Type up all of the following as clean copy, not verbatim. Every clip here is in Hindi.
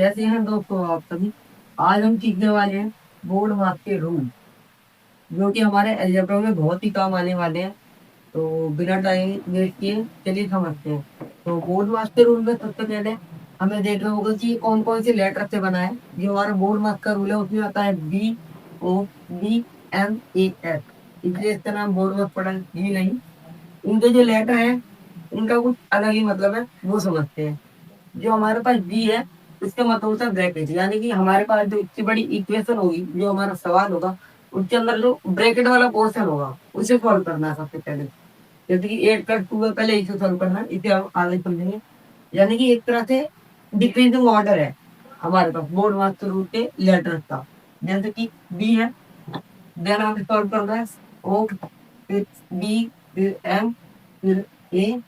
कैसे हैं दोस्तों आप सभी। आज हम सीखने वाले हैं बोर्ड मास के रूल, जो कि हमारे अलजेब्रा में बहुत ही काम आने वाले हैं। तो बिना टाइम वेस्ट किए चलिए समझते हैं। तो बोर्ड मास के रूल में सबसे पहले हमें देखना होगा कि कौन कौन से लेटर से बना है। जो हमारा बोर्ड मास का रूल है उसमें आता है BODMAS, इसलिए इसका नाम बोर्ड मास पड़ा है, ये नहीं। इनके जो लेटर हैं इनका कुछ अलग ही मतलब है, वो समझते हैं। जो हमारे पास बी है इसका मतलब होता है ब्रैकेट, यानी कि हमारे पास जो इतनी बड़ी इक्वेशन होगी, जो हमारा सवाल होगा उसके अंदर जो ब्रैकेट वाला पोर्शन होगा उसे सॉल्व करना है सबसे पहले। जैसे कि 8+2 है, पहले इसे सॉल्व करना है, इसे हम आगे समझेंगे। यानी कि एक तरह से डिक्रीजिंग ऑर्डर है हमारे पास बोर्ड मास्टर रूल के लेटर्स का। जैसे कि बी है, देन हमें सॉल्व करना है ओ, फिर बी, फिर एम, फिर ए,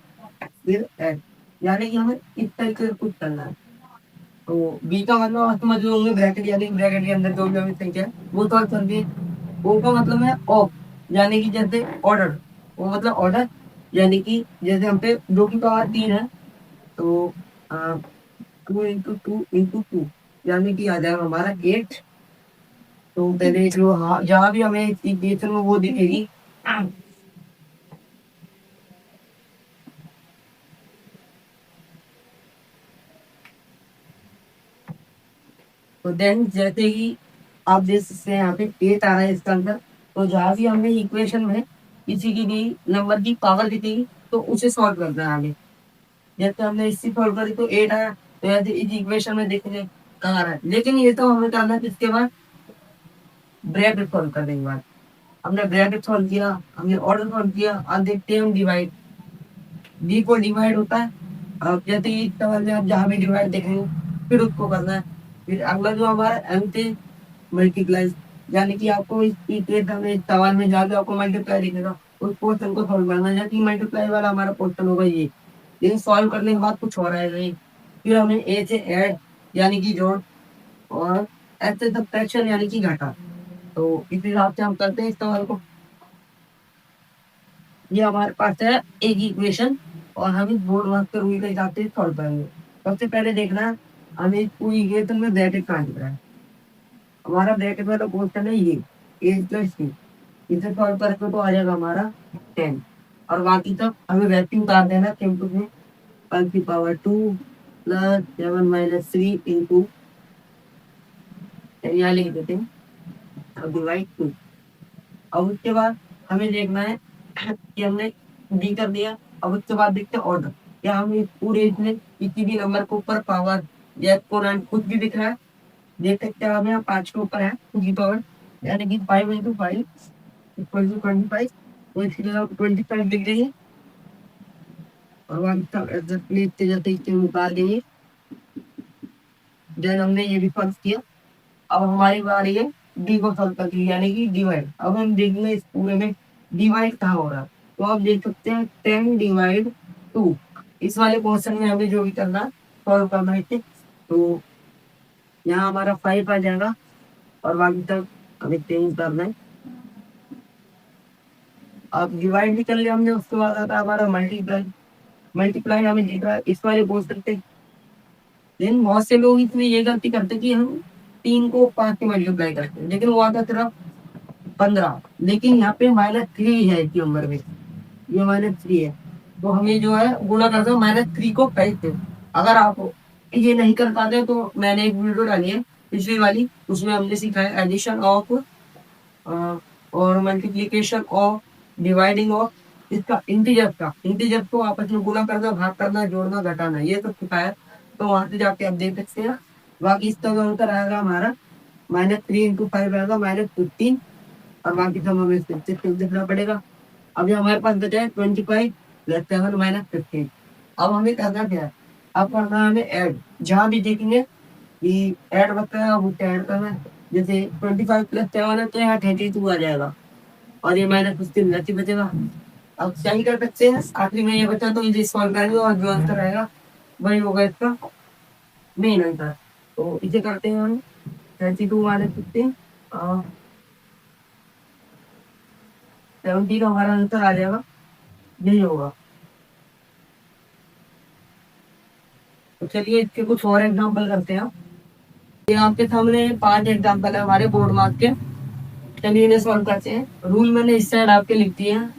फिर एच। यानी कि हमें इस तरीके से कुछ करना है। तो बी का मतलब आप समझ लो होंगे ब्रैकेट, यानी ब्रैकेट के अंदर जो भी हमें संख्या है वो सॉल्व कर दिए। ओ का मतलब है ऑफ, यानी कि जैसे ऑर्डर, वो मतलब ऑर्डर, यानी कि जैसे हम पे दो की पावर 3 है, तो 2 × 2 × 2, यानी कि आ जाएगा हमारा 8। तो पहले जो हाँ जहाँ भी हमें इक्वेशन में वो दिखेगी, तो देन जैसे ही आप देख सकते हैं यहाँ पे 8 आ रहा है इसका आंसर। तो जहाँ भी हमें इक्वेशन में किसी की भी नंबर की पावर दिखेगी तो उसे सॉल्व करना है आगे। जैसे हमने इससे सॉल्व करी तो 8 आया, तो ऐसे इस इक्वेशन में देखेंगे कहाँ आ रहा है। लेकिन ये तो हमें करना है किसके बाद, ब्रैकेट सॉल्व करने के बाद। हमने ब्रैकेट सॉल्व किया, हमने ऑर्डर सॉल्व किया, अब देखते हैं हम डिवाइड। डी को डिवाइड होता है। अब जैसे ही इस सवाल में आप जहाँ भी डिवाइड देखेंगे फिर उसको करना है। फिर अगला जो हमारा एम थे मल्टीप्लाई, यानी कि आपको इस केस में इस सवाल में जहाँ भी आपको मल्टीप्लाई दिखेगा उस पोर्शन को सॉल्व करना है, जैसे मल्टीप्लाई वाला हमारा पोर्शन होगा ये। लेकिन सॉल्व करने के बाद कुछ और आएगा ये। फिर हमें ए से ऐड, यानी कि जोड़, और एच से सब्ट्रैक्शन, यानी कि घटा। तो इस हिसाब से हम करते हैं इस सवाल को। ये हमारे पास है एक इक्वेशन, और हम इस बोर्ड वर्क के रूल के हिसाब से सॉल्व करेंगे। सबसे पहले देखना है हमें इस पूरी इक्वेशन में ब्रैकेट कहाँ दिख रहा है। हमारा ब्रैकेट वाला क्वेश्चन है ये, a+c। इसे सॉल्व करके तो आ जाएगा हमारा 10, और बाकी सब हमें वैल्यू उतार देना सिंपल में। 5 की पावर 2 प्लस 7 - 3 इंटू, यहाँ लिख देते हैं, अब डिवाइड 2। अब उसके बाद हमें देखना है कि हमने डी कर दिया। अब उसके बाद देखते हैं ऑर्डर, या हम इस पूरे इसमें किसी भी नंबर के ऊपर पावर या एक्सपोनेंट कुछ भी दिख रहा है। देख सकते हैं हम यहाँ 5 के ऊपर है 2 की पावर, यानी कि 5 × 5 = 25। तो इसकी जगह 25 लिख देंगे, और वहाँ तक एग्जैक्टली इतने जैसे इससे निकाल देंगे। देन हमने ये भी सॉल्व किया। अब हमारी बारी है डी को सॉल्व करके, यानी कि डिवाइड। अब हम देखेंगे इस पूरे में डिवाइड कहाँ हो रहा है। तो आप देख सकते हैं 10/2। इस वाले क्वेश्चन में हमें जो भी करना सॉल्व करना है इसे। तो यहाँ हमारा 5 आ जाएगा, और बाकी तक हमें चेंज करना है। अब डिवाइड भी कर लिया हमने, उसके बाद आता है हमारा मल्टीप्लाई। मल्टीप्लाई हमें दिख रहा है इस वाले क्वेश्चन पे। लेकिन बहुत से लोग इसमें ये गलती करते हैं कि हम 3 को 5 से मल्टीप्लाई करते हैं, लेकिन वो आता सिर्फ 15। लेकिन यहाँ पे -3 है इस नंबर में, ये -3 है। तो हमें जो है गुणा करते हो -3 को 5 से। अगर आप ये नहीं कर पाते तो मैंने एक वीडियो डाली है पिछली वाली, उसमें हमने सिखाया एडिशन ऑफ और मल्टीप्लिकेशन ऑफ, डिवाइडिंग ऑफ, इसका इंटीजर को आपस में गुणा करना, भाग करना, जोड़ना, घटाना, ये सब सिखाया। तो वहां से जाके आप देख सकते हैं। बाकी इसका जो आंसर आएगा हमारा -3 × 5 आएगा -15, और बाकी सब हमें फिर देखना पड़ेगा। अभी हमारे पास बचा है 25 + 7 - 15। अब हमें करना क्या है, अब करना है हमें ऐड। जहाँ भी देखेंगे कि ऐड बता है अब ऐड करना है। जैसे 25 + 7 है तो यहाँ 32 आ जाएगा, और ये -15 नहीं बचेगा। अब क्या ही कर सकते हैं, आखिरी में ये बचा तो इसे सॉल्व करेंगे, और जो आंसर आएगा वही होगा इसका मेन आंसर। तो इसे करते हैं हम 32 - 15, 70 का हमारा आंसर आ जाएगा, यही होगा। तो चलिए इसके कुछ और एग्जाम्पल करते हैं। ये आपके सामने 5 एग्जाम्पल है हमारे बोर्ड मार्क के। चलिए इन्हें सॉल्व करते हैं। रूल मैंने इस साइड आपके लिख दिए हैं।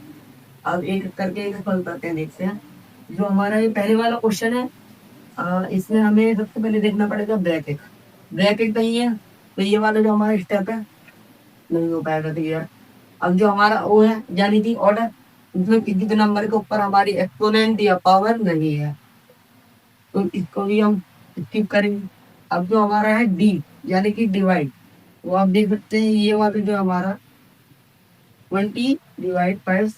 अब एक एक करके इन्हें सॉल्व करते हैं, देखते हैं। जो हमारा ये पहले वाला क्वेश्चन है, इसमें हमें सबसे पहले देखना पड़ेगा ब्रैकेट। ब्रैकेट नहीं है तो ये वाला जो हमारा स्टेप है नहीं हो पाएगा, ठीक है। अब जो हमारा ओ है यानी कि ऑर्डर, इसमें किसी भी नंबर के ऊपर हमारी एक्सपोनेंट या पावर नहीं है, तो इसको भी हम स्किप करेंगे। अब जो हमारा है डी यानी कि डिवाइड, वो आप देख सकते हैं ये वाला जो हमारा 20 डिवाइड 5,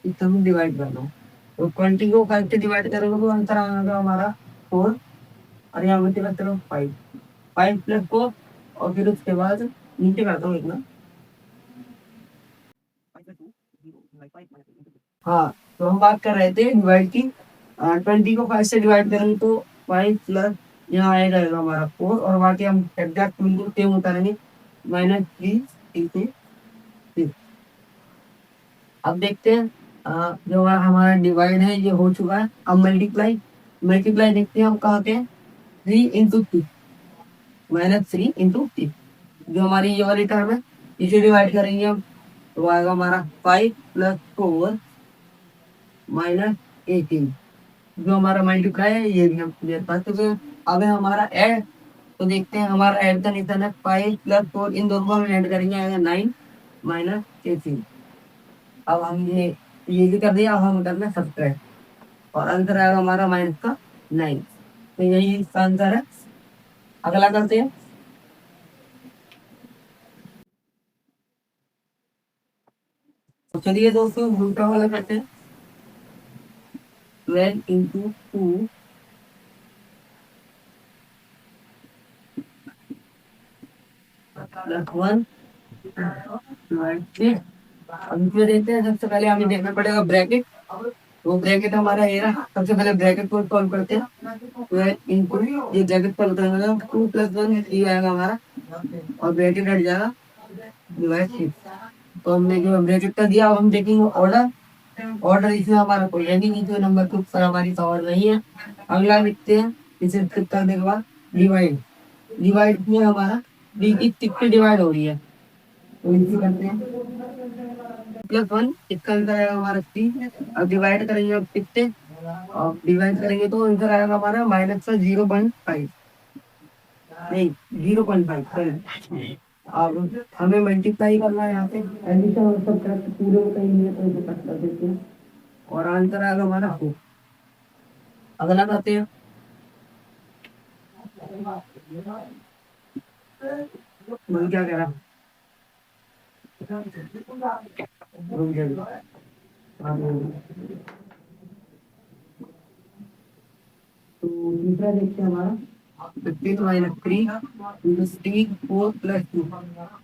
इसको हम डिवाइड करना है। तो 20 को 5 से डिवाइड करोगे तो आंसर आएगा हमारा 4, और यहाँ पे करते रहो 5, 5 + 4, और फिर उसके बाद नीचे करता हूँ इतना। हाँ, तो हम बात कर रहे थे डिवाइड की। 20 को 5 से डिवाइड करेंगे तो 5 प्लस यहाँ आएगा हमारा 4, और बाकी हम एग्जैक्ट बिल्कुल सेम उतारेंगे -3 इंटू 6। अब देखते हैं, जो हमारा डिवाइड है ये हो चुका है। अब मल्टीप्लाई, मल्टीप्लाई देखते हैं हम कहाँ पे, 3 इंटू 6, -3 इंटू 6। जो हमारी ये वाली टर्म है इसे डिवाइड करेंगे हम, तो आएगा हमारा 5 + 4 -18। जो हमारा मल्टीप्लाई है ये भी हम क्लियर कर चुके हैं। अब है हमारा ऐड, तो देखते हैं हमारा ऐड का निशान है 5 + 4, इन दोनों को हम ऐड करेंगे, आएगा 9 -18। अब हम ये भी कर दिया। अब हम करना है सब्ट्रैक्ट, और आंसर आएगा हमारा माइनस का 9। तो यही इसका आंसर है। अगला करते हैं। तो चलिए दोस्तों दूसरा वाला करते हैं। 12 इंटू 2 + 1 6। अब इसमें देखते हैं, सबसे पहले हमें देखना पड़ेगा ब्रैकेट। तो ब्रैकेट हमारा ये रहा। सबसे पहले ब्रैकेट को सॉल्व करते हैं। 12 इंटू ये ब्रैकेट सॉल्व करेंगे तो 2 + 1 3 आएगा हमारा, और ब्रैकेट हट जाएगा डिवाइड 6। तो हमने जो ब्रैकेट का दिया, अब हम देखेंगे ऑर्डर। ऑर्डर इसमें हमारा कोई है नहीं, जो नंबर के ऊपर हमारी पावर नहीं है। अगला लिखते हैं, इसे स्किप करने के बाद डिवाइड। डिवाइड में हमारा डी की 6 से डिवाइड हो रही है, तो इसी करते हैं +1, इसका आंसर आएगा हमारा 3। अब डिवाइड करेंगे अब 6 से, और डिवाइड करेंगे तो आंसर आएगा हमारा माइनस का 0.5, नहीं 0.5। अब हमें मल्टीप्लाई करना है यहाँ पे, एडिशन और सब्ट्रैक्ट पूरे में कहीं नहीं है तो इसे कट कर देते हैं, और आंसर आएगा हमारा 4। अगला करते हैं। मैं क्या कह रहा हूँ, तो दूसरा देखते हैं हमारा 15 - 3 16 4 + 2।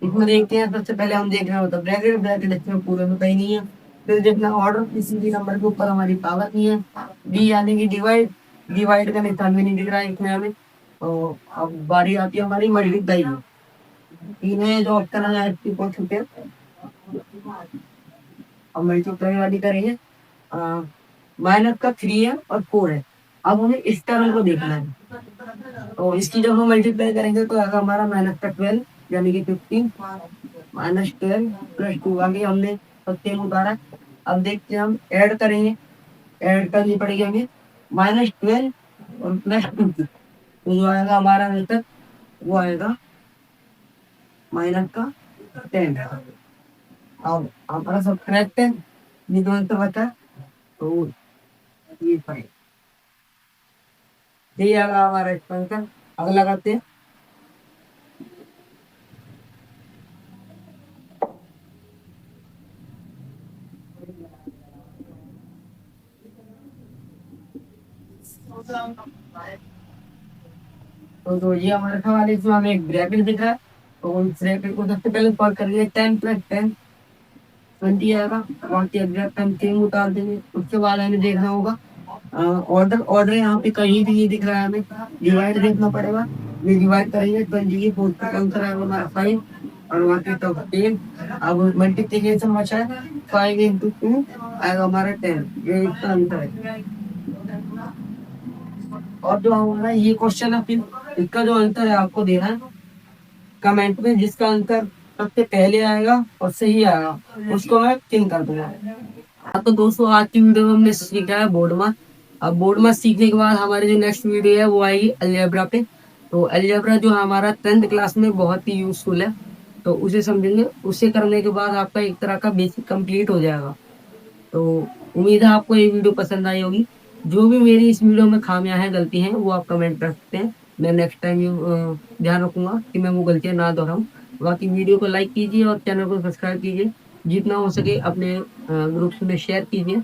इसमें देखते हैं, सबसे पहले हम देख रहे होता है ब्रैकेट। ब्रैकेट इसमें पूरे में कहीं नहीं है। फिर देखना ऑर्डर, किसी भी नंबर के ऊपर हमारी पावर नहीं है। डी यानी कि डिवाइड, डिवाइड का निशान भी नहीं दिख रहा है इसमें हमें। तो अब बारी आती है हमारी मल्टीप्लाई की। इन्हें जो ऑप्शन है इसकी पहुंच चुके हैं। अब मल्टीप्लाई वाली करेंगे। माइनस का 3 है और 4 है। अब हमें इस टर्म को देखना है, तो इसकी जब हम मल्टीप्लाई करेंगे तो आएगा हमारा -12 यानी कि 15 -12 + 2। आगे हमने सत्य उतारा। अब देखते हैं हम ऐड करेंगे। ऐड करनी पड़ेगी हमें -12 और +2 की। तो जो आएगा हमारा आंसर वो आएगा -10। अब हमारा सब्ट्रैक्ट है, ये तो आंसर बचा, तो ये पड़ेगा, ये आएगा हमारा इसका आंसर। अगला करते हैं। तो ये हमारा सवाल है, इसमें हमें एक ब्रैकेट दिख रहा है, तो उस ब्रैकेट को सबसे पहले सॉल्व करेंगे। 10 + 10 20 आएगा, बाकी एग्जैक्ट हम सेम उतार देंगे। उसके बाद हमें देखना होगा ऑर्डर। ऑर्डर यहाँ पे कहीं भी नहीं दिख रहा है, हमें डिवाइड देखना पड़ेगा। ये डिवाइड करेंगे 20 की 4 का आंसर आएगा हमारा 5, और बाकी तो 10। अब मल्टीप्लिकेशन बचा है, 5 × 2 आएगा हमारा 10। ये इसका आंसर है। और जो हमारा ये क्वेश्चन है फिर इसका जो आंसर है आपको देना है कमेंट में। जिसका आंसर सबसे पहले आएगा और सही आएगा उसको मैं पिन कर दूंगा। हाँ तो दोस्तों आज की वीडियो में हमने सीखा है बोर्ड मास। अब बोर्ड मास सीखने के बाद हमारी जो नेक्स्ट वीडियो है वो आएगी अलजेब्रा पे। तो अलजेब्रा जो हमारा 10th क्लास में बहुत ही यूजफुल है, तो उसे समझेंगे। उसे करने के बाद आपका एक तरह का बेसिक कंप्लीट हो जाएगा। तो उम्मीद है आपको ये वीडियो पसंद आई होगी। जो भी मेरी इस वीडियो में खामियां हैं, गलती हैं, वो आप कमेंट कर सकते हैं। मैं नेक्स्ट टाइम ध्यान रखूंगा कि मैं वो गलतियां ना दोहराऊं। बाकी वीडियो को लाइक कीजिए और चैनल को सब्सक्राइब कीजिए। जितना हो सके अपने ग्रुप्स में शेयर कीजिए।